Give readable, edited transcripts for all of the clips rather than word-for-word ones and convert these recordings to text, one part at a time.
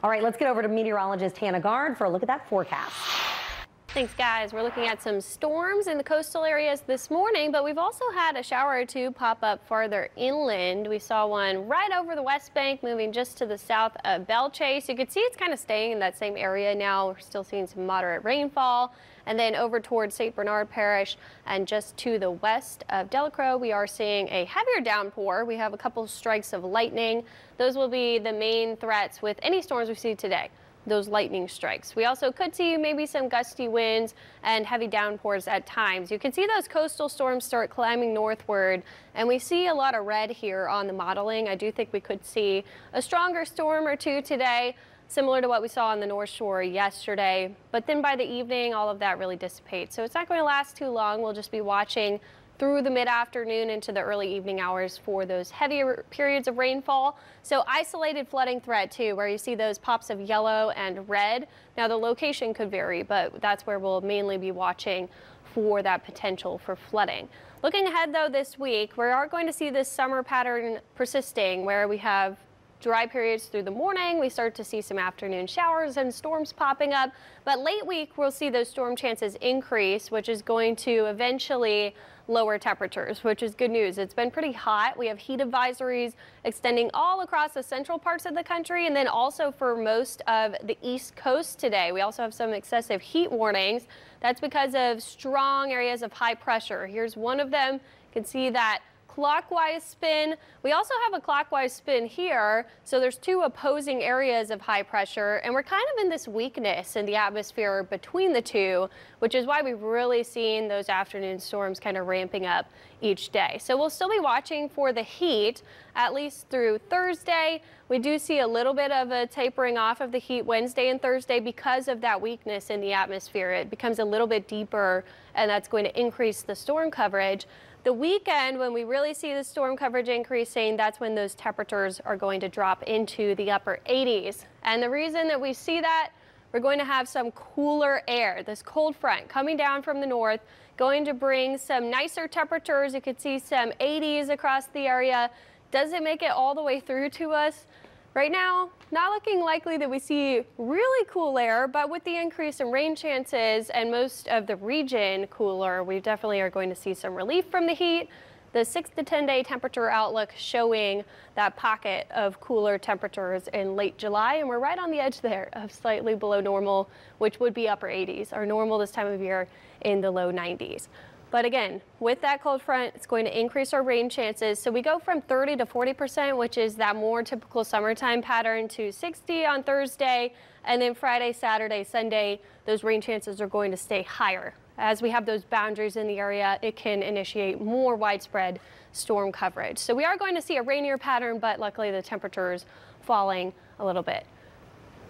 All right, let's get over to meteorologist Hannah Gard for a look at that forecast. Thanks, guys. We're looking at some storms in the coastal areas this morning, but we've also had a shower or two pop up farther inland. We saw one right over the West Bank, moving just to the south of Belle Chase. You can see it's kind of staying in that same area now. We're still seeing some moderate rainfall. And then over towards St. Bernard Parish and just to the west of Delacroix, we are seeing a heavier downpour. We have a couple strikes of lightning. Those will be the main threats with any storms we see today. Those lightning strikes. We also could see maybe some gusty winds and heavy downpours at times. You can see those coastal storms start climbing northward, and we see a lot of red here on the modeling. I do think we could see a stronger storm or two today, similar to what we saw on the North Shore yesterday. But then by the evening, all of that really dissipates. So it's not going to last too long. We'll just be watching through the mid-afternoon into the early evening hours for those heavier periods of rainfall. So isolated flooding threat too, where you see those pops of yellow and red. Now the location could vary, but that's where we'll mainly be watching for that potential for flooding. Looking ahead though this week, we are going to see this summer pattern persisting where we have dry periods through the morning. We start to see some afternoon showers and storms popping up, but late week we'll see those storm chances increase, which is going to eventually lower temperatures, which is good news. It's been pretty hot. We have heat advisories extending all across the central parts of the country and then also for most of the East Coast today. We also have some excessive heat warnings. That's because of strong areas of high pressure. Here's one of them. You can see that clockwise spin. We also have a clockwise spin here, so there's two opposing areas of high pressure, and we're kind of in this weakness in the atmosphere between the two, which is why we've really seen those afternoon storms kind of ramping up each day. So we'll still be watching for the heat at least through Thursday. We do see a little bit of a tapering off of the heat Wednesday and Thursday because of that weakness in the atmosphere. It becomes a little bit deeper, and that's going to increase the storm coverage. The weekend, when we really see the storm coverage increasing, that's when those temperatures are going to drop into the upper 80s. And the reason that we see that, we're going to have some cooler air. This cold front coming down from the north, going to bring some nicer temperatures. You could see some 80s across the area. Does it make it all the way through to us? Right now, not looking likely that we see really cool air, but with the increase in rain chances and most of the region cooler, we definitely are going to see some relief from the heat. The 6 to 10 day temperature outlook showing that pocket of cooler temperatures in late July, and we're right on the edge there of slightly below normal, which would be upper 80s. Our normal this time of year in the low 90s. But again, with that cold front, it's going to increase our rain chances. So we go from 30 to 40%, which is that more typical summertime pattern, to 60 on Thursday. And then Friday, Saturday, Sunday, those rain chances are going to stay higher. As we have those boundaries in the area, it can initiate more widespread storm coverage. So we are going to see a rainier pattern, but luckily the temperatures falling a little bit.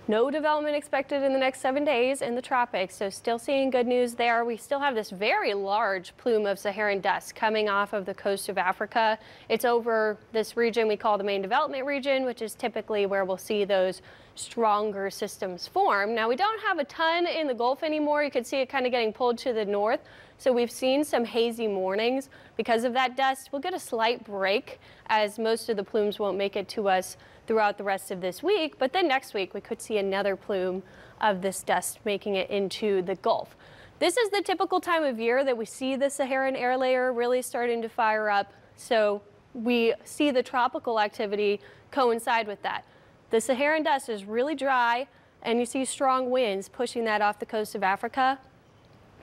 No development expected in the next 7 days in the tropics, so still seeing good news there. We still have this very large plume of Saharan dust coming off of the coast of Africa. It's over this region we call the main development region, which is typically where we'll see those stronger systems form. Now, we don't have a ton in the Gulf anymore. You can see it kind of getting pulled to the north. So we've seen some hazy mornings because of that dust. We'll get a slight break as most of the plumes won't make it to us throughout the rest of this week. But then next week, we could see another plume of this dust making it into the Gulf. This is the typical time of year that we see the Saharan air layer really starting to fire up. So we see the tropical activity coincide with that. The Saharan dust is really dry, and you see strong winds pushing that off the coast of Africa.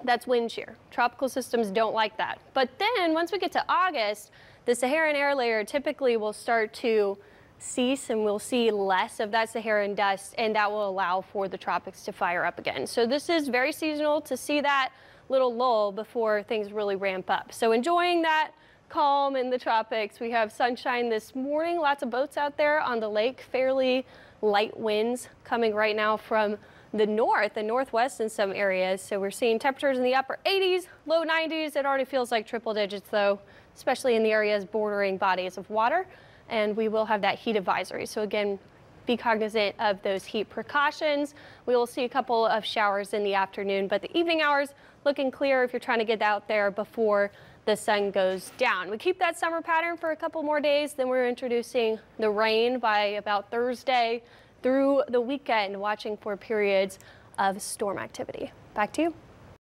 That's wind shear. Tropical systems don't like that. But then once we get to August, the Saharan air layer typically will start to cease, and we'll see less of that Saharan dust, and that will allow for the tropics to fire up again. So this is very seasonal to see that little lull before things really ramp up. So enjoying that calm in the tropics. We have sunshine this morning, lots of boats out there on the lake, fairly light winds coming right now from the north and northwest in some areas. So we're seeing temperatures in the upper 80s, low 90s. It already feels like triple digits though, especially in the areas bordering bodies of water. And we will have that heat advisory. So again, be cognizant of those heat precautions. We will see a couple of showers in the afternoon, but the evening hours looking clear if you're trying to get out there before the sun goes down. We keep that summer pattern for a couple more days, then we're introducing the rain by about Thursday. through the weekend, watching for periods of storm activity. Back to you.